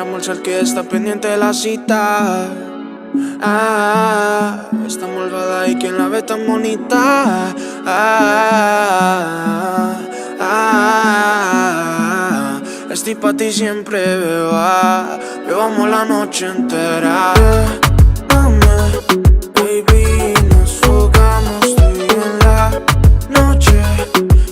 tiramos el que está pendiente de la cita. Está malvada y quien la ve tan bonita. Estoy pa' ti siempre, beba. Bebamos la noche entera. Baby, nos jugamos tú y en la noche.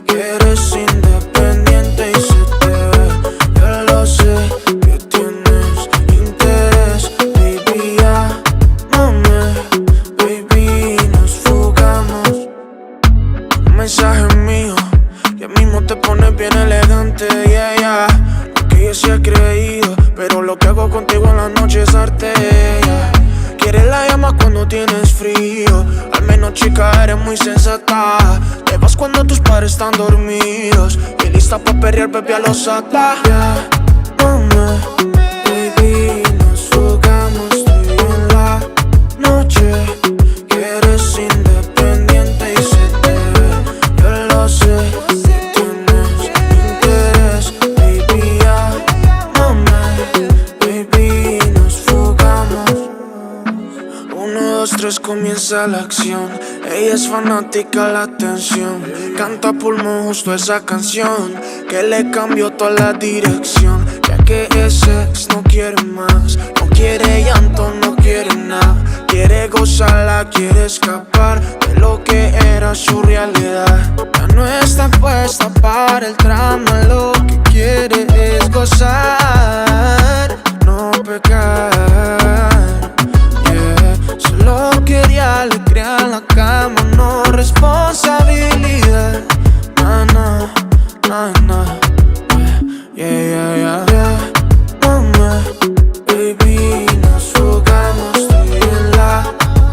Que eres independiente y se te ve. Yo lo sé que tienes interés, baby, llámame. Baby, nos fugamos. Un mensaje mío, ya mismo te pones bien elegante, yeah. Porque yo sí he creído, pero lo que hago contigo en la noche es arte, yeah. Quieres la llama cuando tienes frío. Al menos, chica, eres muy sensata. Te vas cuando tus padres están dormidos. Y lista pa' perrear, bebé, a los ata. Llámame, baby, nos jugamos tú y en la noche. Que eres independiente y se te ve. Yo lo sé que tienes interés, baby, llámame. Baby, nos fugamos. 1, 2, 3, comienza la acción. Ella es fanática de la atención. Canta a pulmón justo esa canción que le cambió toda la dirección. Ya que ese ex no quiere más, no quiere llanto, no quiere nada. Quiere gozarla, quiere escapar de lo que era su realidad. Ya no está puesta para el drama, lo que quiere es gozar, no pecar. Solo quería alegría en la cama, no responsabilidad. Yeah. Mama, baby, nos jugamos tú y en la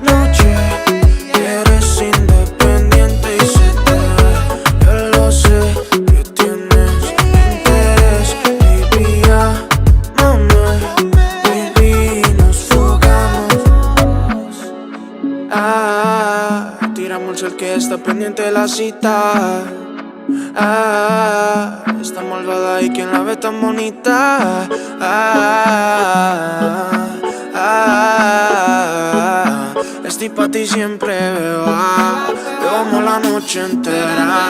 noche. Eres independiente y se te ve. Yo lo sé que tienes interés, baby, llámame. Baby, nos fugamos. Tiramos el que está pendiente de la cita. Está malvada y quien la ve tan bonita. Estoy pa' ti siempre, beba. Bebamos la noche entera.